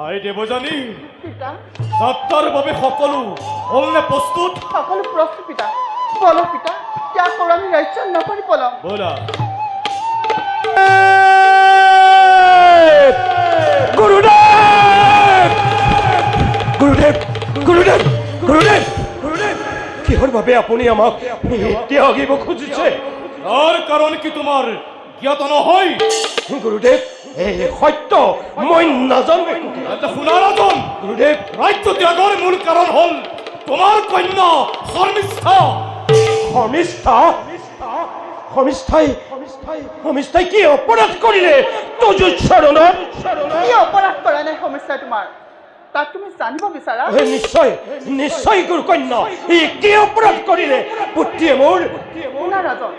আই দেবজানী পিতা যাত্ৰাৰ বাবে সকলো হ'লনে প্ৰস্তুত? সকলো প্ৰস্তুত পিতা। বলো পিতা, ত্যাগ কৰোঁ আমি ৰাজ্য নকৰি পলাম। ব'লা। গুৰুদেৱ গুৰুদেৱ গুৰুদেৱ গুৰুদেৱ গুৰুদেৱ কিহৰ বাবে আপুনি আমাক ত্যাগিব খুজিছে? তাৰ কাৰণ কি তোমাৰ জ্ঞাত নহয়? গুৰুদেৱ এই সত্য মই নাজানো। এটা শুনা ৰাজন, গুৰুদেৱ ৰাজ্য ত্যাগৰ মূল কাৰণ হ'ল তোমাৰ কন্যা শৰ্মিষ্ঠা। শৰ্মিষ্ঠা শৰ্মিষ্ঠাই কি অপৰাধ কৰিলে তোজুৰ চৰণত? কি অপৰাধ কৰা নাই সমস্যা তোমাৰ? তাক তুমি জানিব বিচাৰা? নিশ্চয় নিশ্চয় গুৰুকন্যা ই কি অপৰাধ কৰিলে পুত্ৰীয়ে মোৰ? শুনা ৰাজন,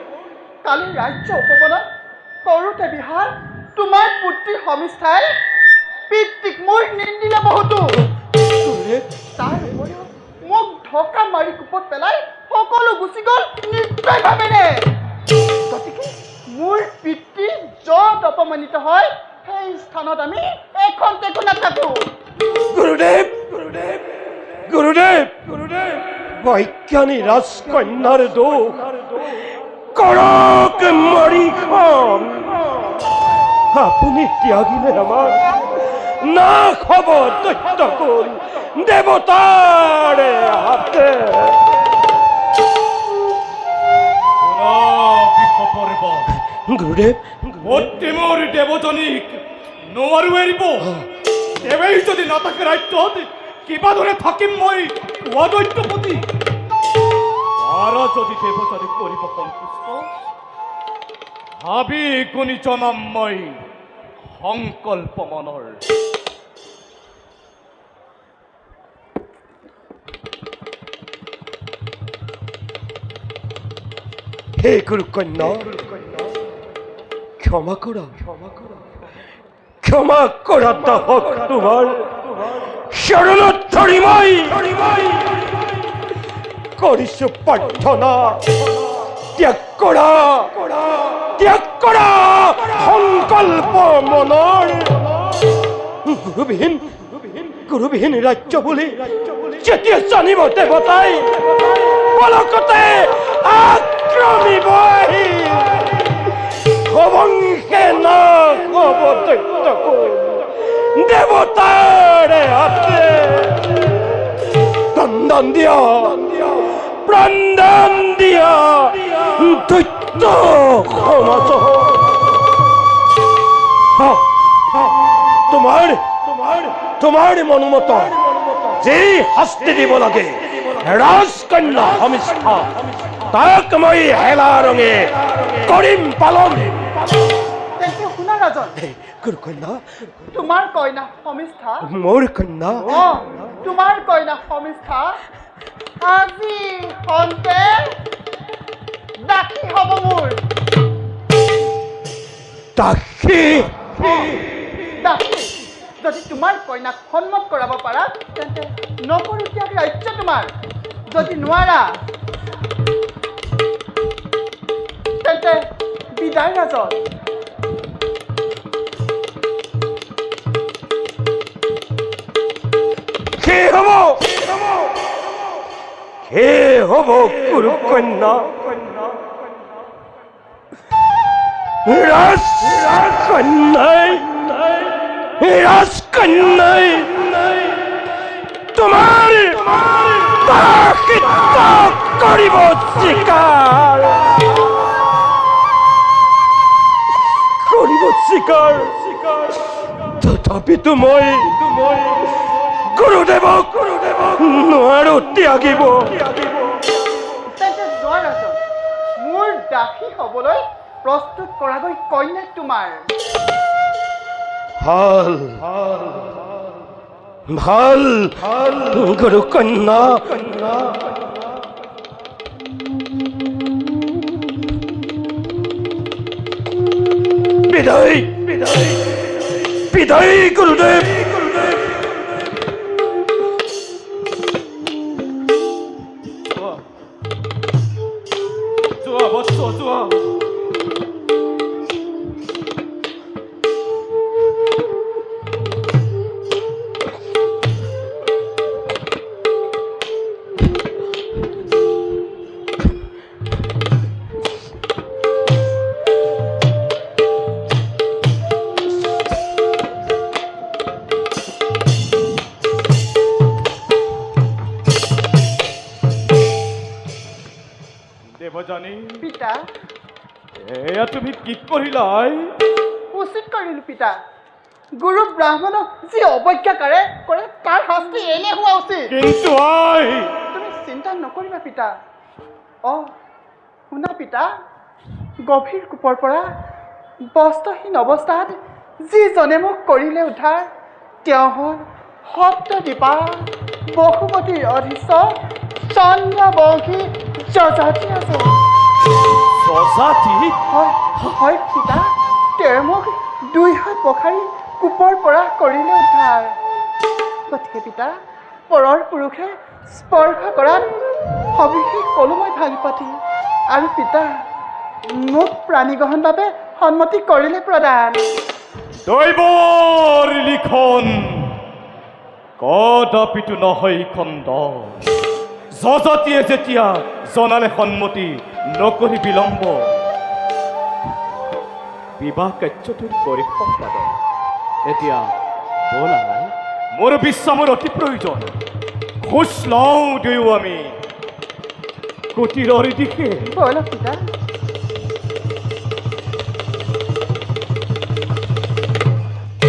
কালি ৰাজ্য উপবনত কৰোঁতে বিহাৰ তোমাৰ পুত্ৰী শৰ্মিষ্ঠাই পিতৃক মোৰ নিন্দিলে বহুতো। তাৰ উপৰিও মোক ঢকা মাৰি কোপত পেলাই সকলো গুচি গ'ল নিশ্চয়ভাৱে। গতিকে মোৰ পিতৃ য'ত অপমানিত হয় সেই স্থানত আমি এখন টেকো নাথাকো। গুৰুদেৱ গুৰুদেৱ গুৰুদেৱ গুৰুদেৱ বৈজ্ঞানী ৰাজকন্যাৰ দোষ কৰক মাৰি খাম। আপুনি ত্যাগিলে আমাৰ নাশ হ'ব দৈত্যকুল দেৱতাৰে হাতে। গুৰুদেৱ অতি মোৰ দেৱজনীক নোৱাৰো এৰিব। দেৱেই যদি নাথাকে ৰাজ্যত কিবা দৰে থাকিম মই দৈত্যপতি। আৰু যদি দেৱজনী কৰিব সন্তুষ্ট ভাবি গুণি জনাম মই সংকল্প মনৰ। হে গুৰুকন্যা ক্ষমা কৰা ক্ষমা কৰা দাসক তোমাৰ শৰণত ধৰি মই কৰিছো প্ৰাৰ্থনা। ত্যাগ কৰা সংকল্প মনৰ। গুৰুবিহীন ৰাজ্য বুলি যেতিয়া জানিব দেৱতাই পলকতে আক্ৰমিব আহি অবংশে নাশ হ'ব দৈত্যকুল দেৱতাৰে হাতে। প্ৰাণদান দিয়া দৈত্য সমাজ তোমাৰ মনোমত যি শাস্তি দিব লাগে ৰাজকন্যা শৰ্মিষ্ঠা তাক মই হেলা ৰঙে কৰিম পালন। তেন্তে শুনা ৰাজন, গুৰুকন্যা তোমাৰ কইনা শৰ্মিষ্ঠা, মোৰ কন্যা তোমাৰ কইনা শৰ্মিষ্ঠা আজি সন্তে দাসী হ'ব মোৰ। দাসী যদি তোমাৰ কইনাক সন্মত কৰাব পাৰা তেন্তে নকৰো ত্যাগ ৰাজ্য তোমাৰ। যদি নোৱাৰা তেন্তে বিদায় ৰাজন। কি হ'ব গুৰুকন্যা? ৰাজকন্যাই তোমাৰ দাসিত্ব কৰিব স্বীকাৰ তথাপিতো মই গুৰুদেৱ নোৱাৰো ত্যাগিব। মোৰ দাসী হ'বলৈ প্ৰস্তুত কৰাগৈ কন্যাক তোমাৰ। ভাল গুৰুকন্যা বিদায় গুৰুদেৱ। যোৱা বৎস যোৱা। ৰজানী পিতা এয়া তুমি কি কৰিলাই? উচিত কৰিলোঁ পিতা। গুৰু ব্ৰাহ্মণক যি অৱজ্ঞা কৰে তাৰ শাস্তি এনে হোৱা উচিত। কিন্তু আই তুমি চিন্তা নকৰিবা পিতা। শুনা পিতা, গভীৰ কূপৰ পৰা বস্ত্ৰহীন অৱস্থাত যিজনে মোক কৰিলে উদ্ধাৰ তেওঁ হ'ল সপ্তদ্বীপা বসুমতীৰ অধীশ্য চন্দ্ৰবংশী যযাতি আছে। স্বজাতি? হয় পিতা, তেওঁ মোক 2 হাত পখাৰি কূপৰ পৰা কৰিলে উদ্ধাৰ। গতিকে পিতা, পৰৰ পুৰুষে স্পৰ্শ কৰাত সবিশেষ ক'লো মই ভাঙি পাতি। আৰু পিতা, মোক প্ৰাণীগ্ৰহণ বাবে সন্মতি কৰিলে প্ৰদান। দৈৱৰ লিখন কদাপিতো নহয় খণ্ড। যজাতিয়ে যেতিয়া জনালে সন্মতি নকৰি বিলম্ব, বিবাহ কাৰ্যটোত কৰি সম্পাদন। এতিয়া ব'লা, মোৰ বিশ্ৰামৰ অতি প্ৰয়োজন। খোজ লওঁ দুয়ো আমি কুটিৰৰ দিশে। ব'লক পিতা।